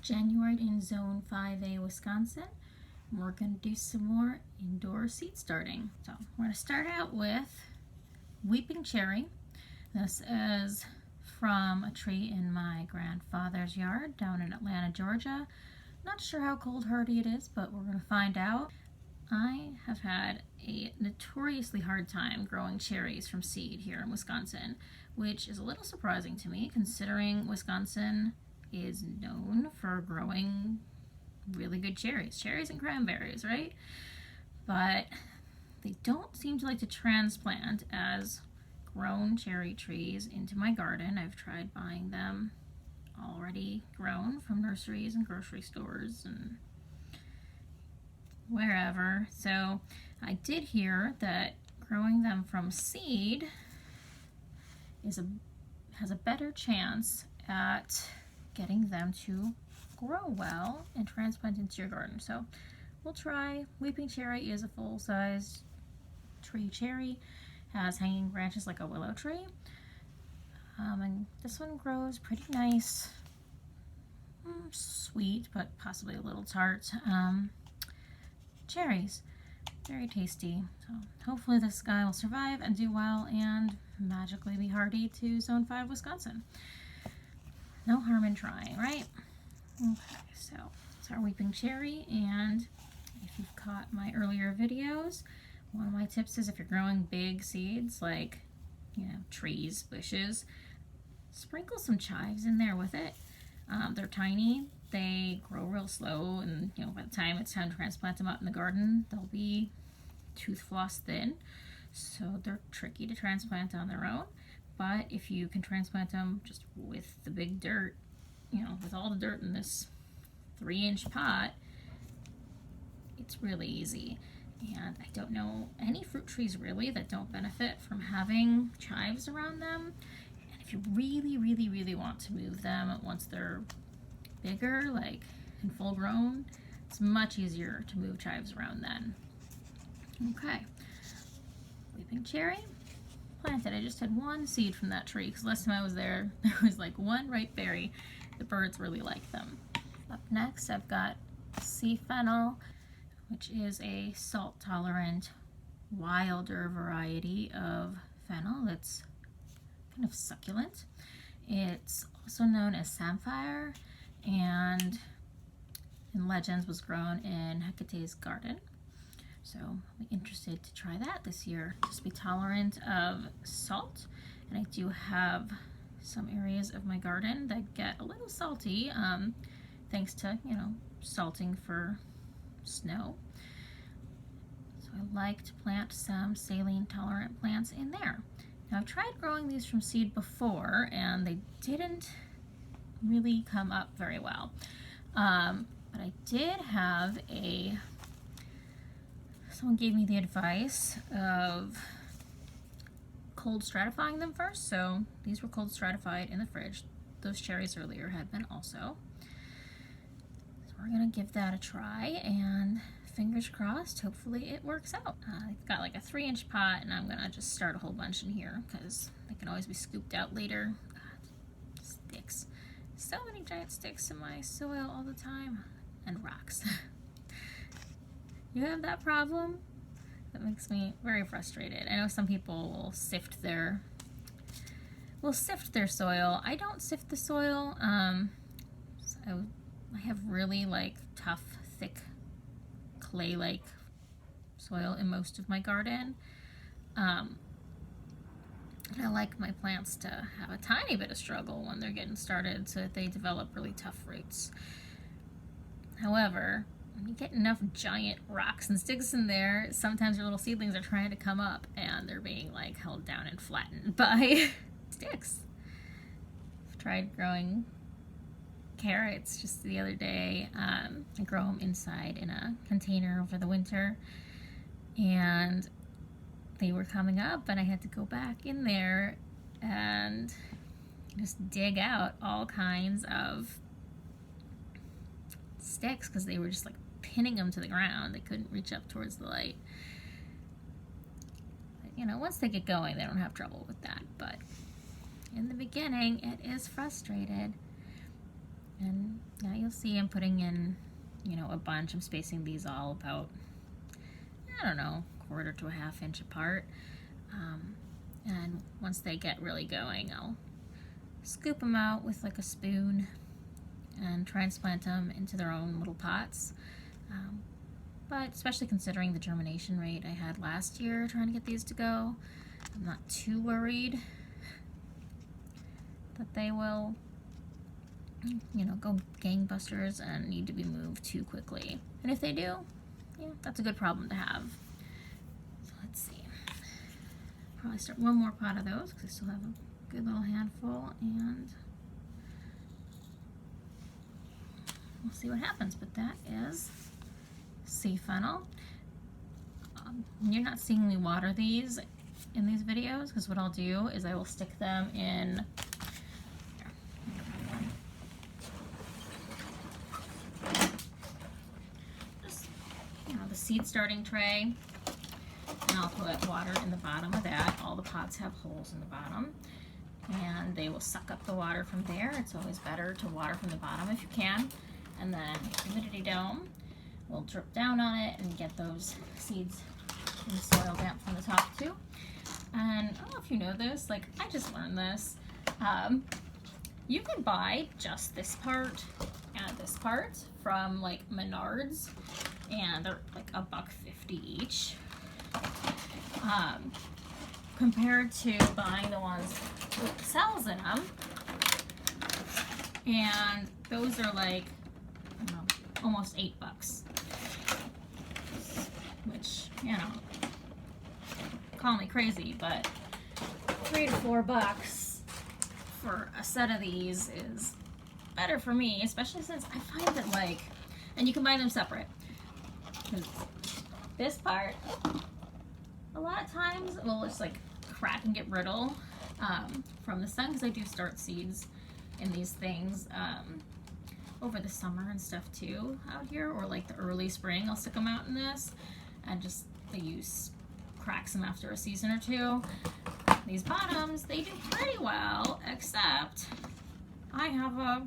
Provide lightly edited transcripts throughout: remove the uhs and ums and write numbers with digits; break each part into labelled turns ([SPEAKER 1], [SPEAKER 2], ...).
[SPEAKER 1] January in Zone 5A, Wisconsin. We're going to do some more indoor seed starting. So we're going to start out with weeping cherry. This is from a tree in my grandfather's yard down in Atlanta, Georgia. Not sure how cold hardy it is, but we're going to find out. I have had a notoriously hard time growing cherries from seed here in Wisconsin, which is a little surprising to me considering Wisconsin is known for growing really good cherries and cranberries, right? But they don't seem to like to transplant as grown cherry trees into my garden. I've tried buying them already grown from nurseries and grocery stores and wherever. So I did hear that growing them from seed has a better chance at getting them to grow well and transplant into your garden. So we'll try. Weeping cherry is a full-size tree cherry, has hanging branches like a willow tree, and this one grows pretty nice, sweet but possibly a little tart cherries. Very tasty. So hopefully this guy will survive and do well and magically be hardy to Zone 5 Wisconsin. No harm in trying, right? Okay, so it's our weeping cherry, and if you've caught my earlier videos, one of my tips is if you're growing big seeds like, trees, bushes, sprinkle some chives in there with it. They're tiny, they grow real slow, and by the time it's time to transplant them out in the garden, they'll be tooth floss thin, so they're tricky to transplant on their own. But if you can transplant them just with the big dirt, with all the dirt in this 3-inch pot, it's really easy. And I don't know any fruit trees really that don't benefit from having chives around them. And if you really, really, really want to move them once they're bigger, like and full grown, it's much easier to move chives around then. Okay, weeping cherry planted. I just had one seed from that tree because last time I was there was like one ripe berry. The birds really like them. Up next I've got sea fennel, which is a salt tolerant wilder variety of fennel that's kind of succulent. It's also known as Samphire, and in legends was grown in a.k.a.'s garden. So I'll be interested to try that this year. Just be tolerant of salt, and I do have some areas of my garden that get a little salty, thanks to salting for snow. So I like to plant some saline tolerant plants in there. Now I've tried growing these from seed before, and they didn't really come up very well. But I did have someone gave me the advice of cold stratifying them first. So these were cold stratified in the fridge. Those cherries earlier had been also. So we're gonna give that a try, and fingers crossed, hopefully it works out. I've got like a 3-inch pot, and I'm gonna just start a whole bunch in here because they can always be scooped out later. God, sticks. So many giant sticks in my soil all the time, and rocks. You have that problem? That makes me very frustrated. I know some people will sift their soil. I don't sift the soil. So I have really tough, thick, clay-like soil in most of my garden. And I like my plants to have a tiny bit of struggle when they're getting started so that they develop really tough roots. However, when you get enough giant rocks and sticks in there, sometimes your little seedlings are trying to come up and they're being held down and flattened by sticks. I've tried growing carrots just the other day. I grow them inside in a container over the winter, and they were coming up, and I had to go back in there and just dig out all kinds of sticks because they were just pinning them to the ground. They couldn't reach up towards the light. But, once they get going, they don't have trouble with that. But in the beginning, it is frustrated. And now you'll see I'm putting in, you know, a bunch. I'm spacing these all about, I don't know, 1/4 to a 1/2 inch apart. And once they get really going, I'll scoop them out with like a spoon and transplant them into their own little pots. But especially considering the germination rate I had last year trying to get these to go, I'm not too worried that they will, you know, go gangbusters and need to be moved too quickly. And if they do, yeah, that's a good problem to have. So let's see. Probably start one more pot of those because I still have a good little handful, and we'll see what happens. But that is sea fennel. You're not seeing me water these in these videos because what I'll do is I will stick them in just, you know, the seed starting tray, and I'll put water in the bottom of that. All the pots have holes in the bottom, and they will suck up the water from there. It's always better to water from the bottom if you can. And then the humidity dome will drip down on it and get those seeds in soil damp from the top too. And I don't know if you know this, like I just learned this. You can buy just this part and this part from like Menards, and they're like $1.50 each. Compared to buying the ones with the cells in them, and those are like, I don't know, almost $8, which, you know, call me crazy, but $3 to $4 for a set of these is better for me, especially since I find that, like, and you can buy them separate, because this part a lot of times will just like crack and get brittle from the sun, because I do start seeds in these things over the summer and stuff too out here, or like the early spring I'll stick them out in this, and just the use cracks them after a season or two. These bottoms, they do pretty well, except I have a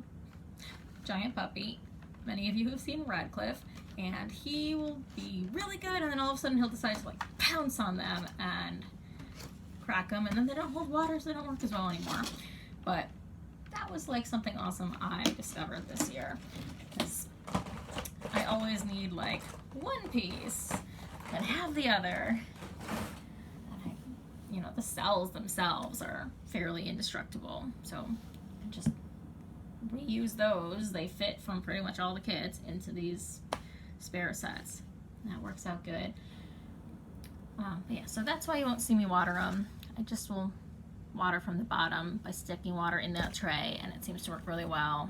[SPEAKER 1] giant puppy. Many of you have seen Radcliffe, and he will be really good, and then all of a sudden he'll decide to like pounce on them and crack them, and then they don't hold water, so they don't work as well anymore. But that was like something awesome I discovered this year, because I always need like one piece and have the other. And you know, the cells themselves are fairly indestructible, so I just reuse those. They fit from pretty much all the kits into these spare sets. That works out good. But yeah, so that's why you won't see me water them. I just will water from the bottom by sticking water in that tray, and it seems to work really well.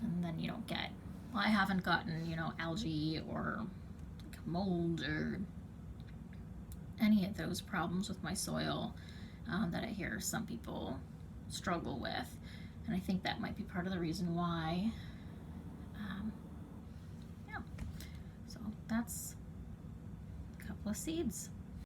[SPEAKER 1] And then you don't get, well, I haven't gotten, you know, algae or like mold or any of those problems with my soil that I hear some people struggle with. And I think that might be part of the reason why. Yeah, so that's a couple of seeds.